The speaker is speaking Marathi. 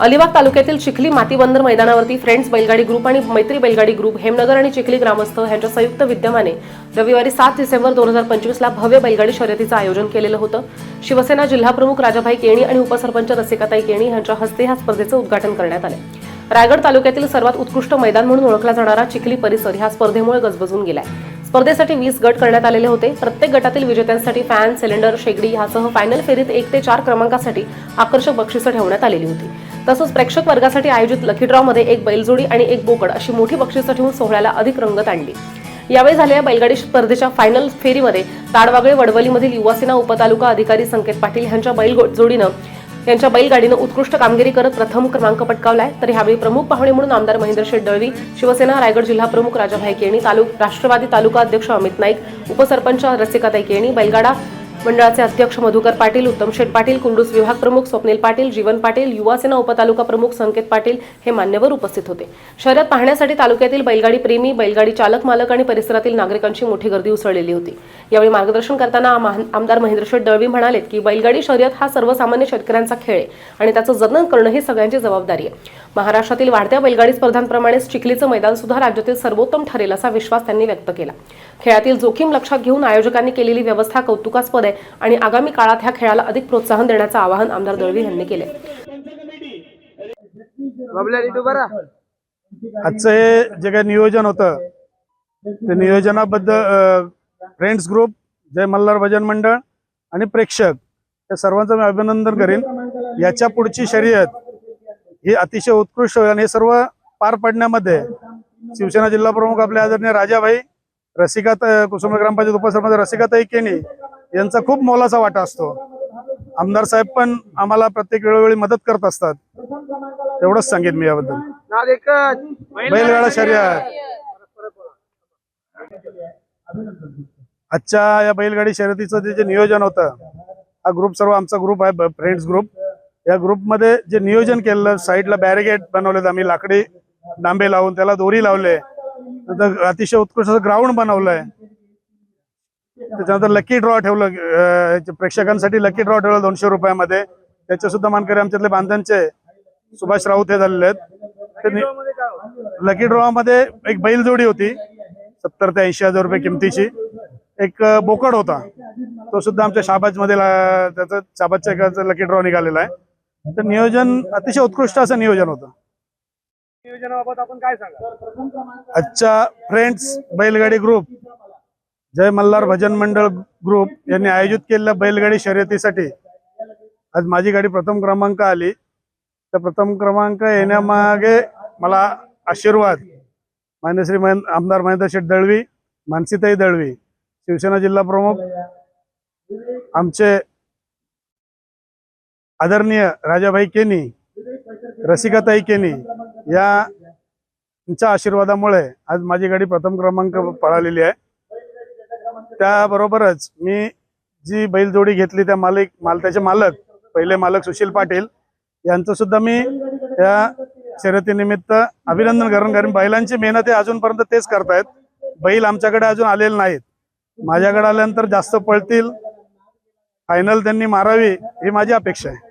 अलिबाग तालुक्यातील चिखली मातीबंदर मैदानावरती फ्रेंड्स बैलगाडी ग्रुप आणि मैत्री बैलगाडी ग्रुप हेमनगर आणि चिखली ग्रामस्थ यांच्या संयुक्त विद्यमाने रविवारी 7 डिसेंबर 2025 ला भव्य बैलगाडी शर्यतीचं आयोजन केलेलं होतं। शिवसेना जिल्हाप्रमुख राजाभाई केणी आणि उपसरपंच रसिकाताई केणी यांच्या हस्ते ह्या स्पर्धेचं उद्घाटन करण्यात आले। रायगड तालुक्यातील सर्वात उत्कृष्ट मैदान म्हणून ओळखला जाणारा चिखली परिसर ह्या स्पर्धेमुळे गजबजून गेलाय। स्पर्धेसाठी 20 गट करण्यात आलेले होते। प्रत्येक गटातील विजेत्यांसाठी फॅन, सिलेंडर, शेगडी यासह फायनल फेरीत 1 ते 4 क्रमांकासाठी आकर्षक बक्षिसं ठेवण्यात आलेली होती। तसंच प्रेक्षक वर्गासाठी आयोजित लकी ड्रॉ मध्ये एक बैलजोडी आणि एक बोकड अशी मोठी बक्षिसं ठेवून सोहळ्याला अधिक रंगत आणली। यावेळी झालेल्या बैलगाडी स्पर्धेच्या फायनल फेरीमध्ये ताडवागळे वडवलीमधील युवासेना उपतालुका अधिकारी संकेत पाटील यांच्या बैलगाडीनं उत्कृष्ट कामगिरी करत प्रथम क्रमांक पटकावलाय। तर यावेळी प्रमुख पाहुणे म्हणून आमदार महेंद्र शेठ दळवी, शिवसेना रायगड जिल्हाप्रमुख राजाभाई केणी, राष्ट्रवादी तालुका अध्यक्ष अमित नाईक, उपसरपंच रसिकाताई केणी, बैलगाडा मंडळाचे अध्यक्ष मधुकर पाटील, उत्तम शेठ पाटील, कुंडूस विभाग प्रमुख स्वप्नील पाटील, जीवन पाटील, युवासेना उपतालुका प्रमुख संकेत पाटील हे मान्यवर उपस्थित होते। शर्यत पाहण्यासाठी तालुक्यातील बैलगाडी प्रेमी, बैलगाडी चालक मालक आणि परिसरातील नागरिकांची मोठी गर्दी उसळलेली होती। यावेळी मार्गदर्शन करताना आमदार महेंद्र शेठ दळवी म्हणाले की बैलगाडी शर्यत हा सर्वसामान्य शेतकऱ्यांचा खेळ आहे आणि त्याचं जतन करणं ही सगळ्यांची जबाबदारी आहे। महाराष्ट्रातील वाढत्या बैलगाडी स्पर्धांप्रमाणेच चिखलीचं मैदान सुद्धा राज्यातील सर्वोत्तम ठरेल असा विश्वास त्यांनी व्यक्त केला। खेळातील जोखीम लक्षात घेऊन आयोजकांनी केलेली व्यवस्था कौतुकास्पद आहे आणि आगामी काळात ह्या खेळाला अधिक प्रोत्साहन देण्याचं आवाहन आमदार दळवी यांनी केले। आजचं हे जे काही नियोजन होतं ते नियोजनाबद्दल फ्रेंड्स ग्रुप, जय मल्हार भजन मंडळ आणि प्रेक्षक या सर्वांचं मी अभिनंदन करेन। याच्या पुढची शर्यत ही अतिशय उत्कृष्ट होईल आणि हे सर्व पार पाडण्यामध्ये शिवसेना जिल्हा प्रमुख आपले आदरणीय राजाभाई, कुसुम ग्रामपंचायत उपसरपंच रसिकाताई केणी यांचा खूप मोलाचा वाटा असतो। आमदार साहेब पण आम्हाला प्रत्येक वेळोवेळी मदत करत असतात। एवढंच सांगेन मी याबद्दल। बैलगाडा शर्यत आजच्या या बैलगाडी शर्यतीचं जे नियोजन होतं, हा ग्रुप सर्व आमचा ग्रुप आहे फ्रेंड्स ग्रुप। या ग्रुपमध्ये जे नियोजन केलं, साईडला बॅरिगेड बनवलेत आम्ही, लाकडी डांबे लावून त्याला दोरी लावले, अतिशय उत्कृष्ट ग्राउंड बनवलंय। त्याच्यानंतर लकी ड्रॉ ठेवलं, प्रेक्षकांसाठी लकी ड्रॉ ठेवलं 200 रुपयामध्ये। त्याचे सुद्धा मानकरी आमच्यातले बांधणचे सुभाष राऊत हे झालेले आहेत। लकी ड्रॉ मध्ये एक बैलजोडी होती 70 ते 80 हजार रुपये किमतीची, एक बोकड होता, तो सुद्धा आमच्या शाबाज मध्ये त्याचं शाबाजच्या एकाचं लकी ड्रॉ निघालेला आहे। तर नियोजन अतिशय उत्कृष्ट असं नियोजन होतं। नियोजनाबाबत आपण काय सांगा? आजच्या फ्रेंड्स बैलगाडी ग्रुप, जय मल्हार भजन मंडळ ग्रुप यांनी आयोजित केलेल्या बैलगाडी शर्यतीसाठी आज माझी गाडी प्रथम क्रमांक आली। त्या प्रथम क्रमांक येण्यामागे मला आशीर्वाद मान्यश्री आमदार महेंद्र शेठ दळवी, मानसीताई दळवी, शिवसेना जिल्हा प्रमुख आमचे आदरणीय राजाभाई केणी, रसिकाताई केणी यांच्या आशीर्वादामुळे आज माझी गाडी प्रथम क्रमांक पळालेली आहे। त्याबरोबरच मी जी बैलजोडी घेतली त्याचे मालक पहिले मालक सुशील पाटील यांचं सुद्धा मी या शर्यतीनिमित्त अभिनंदन करेन, कारण बैलांची मेहनत आहे अजूनपर्यंत तेच करतायत। बैल आमच्याकडे अजून आलेले नाहीत, माझ्याकडे आल्यानंतर जास्त पळतील, फायनल त्यांनी मारावी ही माझी अपेक्षा आहे।